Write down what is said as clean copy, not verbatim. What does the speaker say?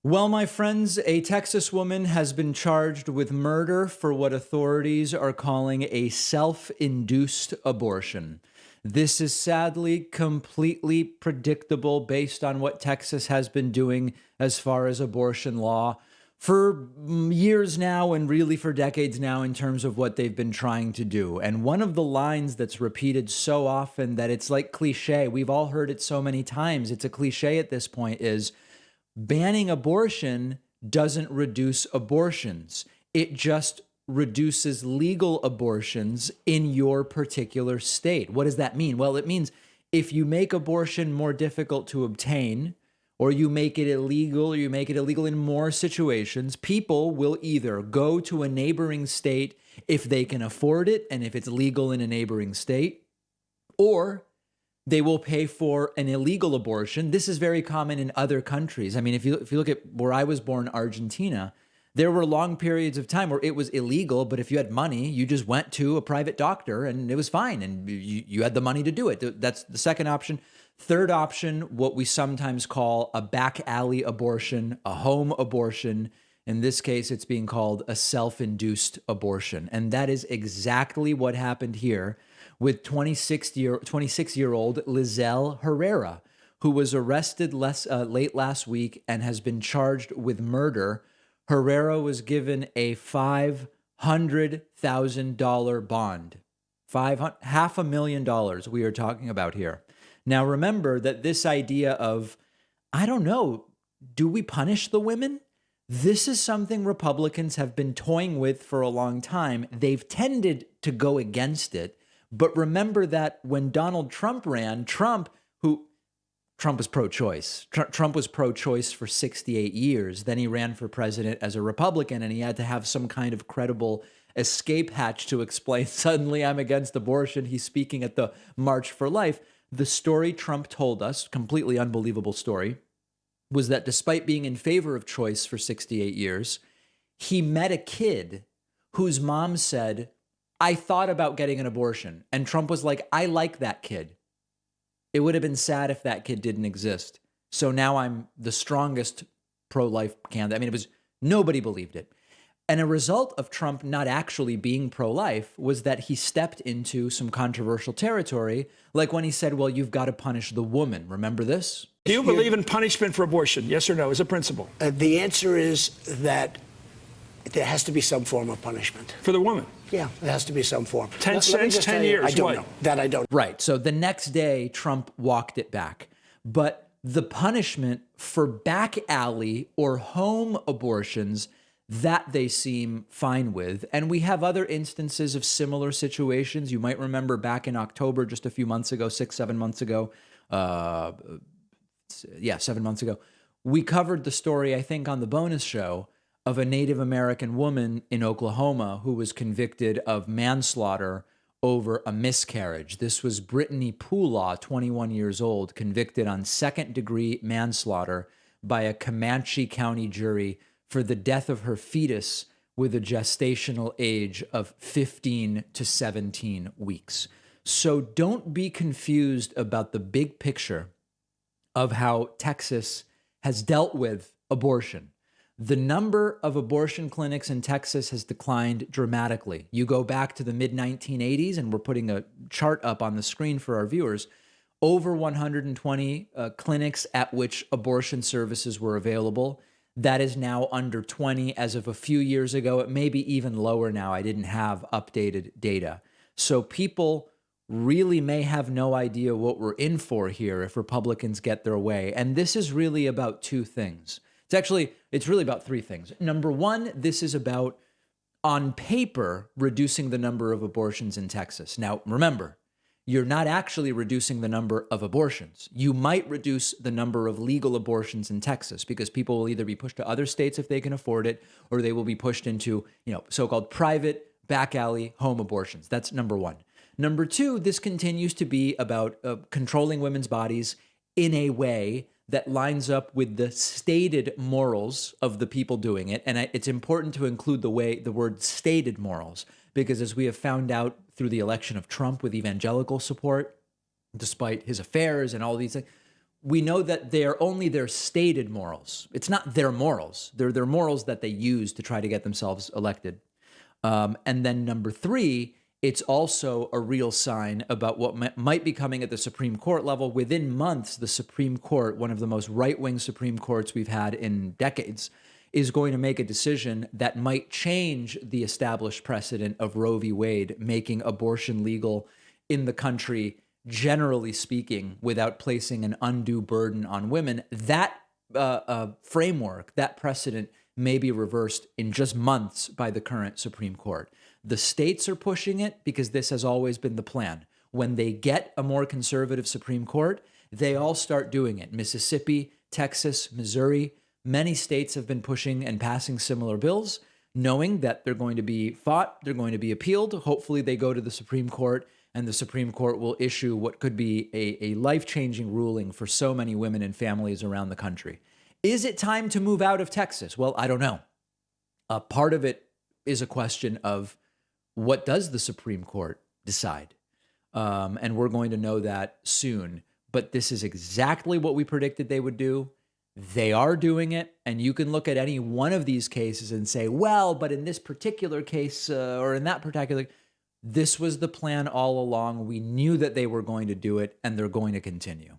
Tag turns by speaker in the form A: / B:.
A: Well, my friends, a Texas woman has been charged with murder for what authorities are calling a self-induced abortion. This is sadly completely predictable based on what Texas has been doing as far as abortion law for years now and really for decades now in terms of what they've been trying to do. And one of the lines that's repeated so often that it's like cliche, we've all heard it so many times, it's a cliche at this point, is banning abortion doesn't reduce abortions. It just reduces legal abortions in your particular state. What does that mean? Well, it means if you make abortion more difficult to obtain, or you make it illegal, or you make it illegal in more situations, people will either go to a neighboring state if they can afford it and if it's legal in a neighboring state, or they will pay for an illegal abortion. This is very common in other countries. I mean, if you look at where I was born, Argentina, there were long periods of time where it was illegal, but if you had money, you just went to a private doctor and it was fine, and you had the money to do it. That's the second option. Third option, what we sometimes call a back alley abortion, a home abortion. In this case, it's being called a self-induced abortion. And that is exactly what happened here with 26-year-old Lizelle Herrera, who was arrested late last week and has been charged with murder. Herrera was given a $500,000 bond. $500,000 we are talking about here. Now, remember that this idea of, I don't know, do we punish the women? This is something Republicans have been toying with for a long time. They've tended to go against it. But remember that when Donald Trump ran, Trump was pro-choice. Trump was pro-choice for 68 years. Then he ran for president as a Republican, and he had to have some kind of credible escape hatch to explain, suddenly I'm against abortion. He's speaking at the March for Life. The story Trump told us, completely unbelievable story, was that despite being in favor of choice for 68 years, he met a kid whose mom said, I thought about getting an abortion. And Trump was like, I like that kid. It would have been sad if that kid didn't exist. So now I'm the strongest pro-life candidate. I mean, nobody believed it. And a result of Trump not actually being pro-life was that he stepped into some controversial territory, like when he said, well, you've got to punish the woman. Remember this?
B: Do you believe in punishment for abortion? Yes or no, as a principle?
C: The answer is that there has to be some form of punishment.
B: For the woman?
C: Yeah, there has to be some form.
B: 10 cents, 10 years,
C: I don't
B: what?
C: know. That I don't.
A: Right. So the next day, Trump walked it back. But the punishment for back alley or home abortions, that they seem fine with. And we have other instances of similar situations. You might remember back in October, just a few months ago, 7 months ago, 7 months ago, we covered the story, I think, on the bonus show of a Native American woman in Oklahoma who was convicted of manslaughter over a miscarriage. This was Brittney Poula, 21 years old, convicted on second-degree manslaughter by a Comanche County jury for the death of her fetus with a gestational age of 15 to 17 weeks. So don't be confused about the big picture of how Texas has dealt with abortion. The number of abortion clinics in Texas has declined dramatically. You go back to the mid-1980s, and we're putting a chart up on the screen for our viewers, over 120 clinics at which abortion services were available. That is now under 20 as of a few years ago. It may be even lower now. I didn't have updated data. So people really may have no idea what we're in for here if Republicans get their way. And this is really about two things. It's really about three things. Number one, this is about, on paper, reducing the number of abortions in Texas. Now, remember, you're not actually reducing the number of abortions. You might reduce the number of legal abortions in Texas because people will either be pushed to other states if they can afford it, or they will be pushed into, so-called private back alley home abortions. That's number one. Number two, this continues to be about controlling women's bodies in a way that lines up with the stated morals of the people doing it. And it's important to include the word stated morals, because as we have found out through the election of Trump with evangelical support, despite his affairs and all these things, we know that they're only their stated morals. It's not their morals. They're their morals that they use to try to get themselves elected. And then number three, it's also a real sign about what might be coming at the Supreme Court level. Within months, the Supreme Court, one of the most right-wing Supreme Courts we've had in decades, is going to make a decision that might change the established precedent of Roe v. Wade, making abortion legal in the country, generally speaking, without placing an undue burden on women. That framework, that precedent, may be reversed in just months by the current Supreme Court. The states are pushing it because this has always been the plan. When they get a more conservative Supreme Court, they all start doing it. Mississippi, Texas, Missouri, many states have been pushing and passing similar bills, knowing that they're going to be fought, they're going to be appealed. Hopefully they go to the Supreme Court, and the Supreme Court will issue what could be a life-changing ruling for so many women and families around the country. Is it time to move out of Texas? Well, I don't know. Part of it is a question of what does the Supreme Court decide? And we're going to know that soon. But this is exactly what we predicted they would do. They are doing it. And you can look at any one of these cases and say, well, but in this particular case or in that particular, this was the plan all along. We knew that they were going to do it, and they're going to continue.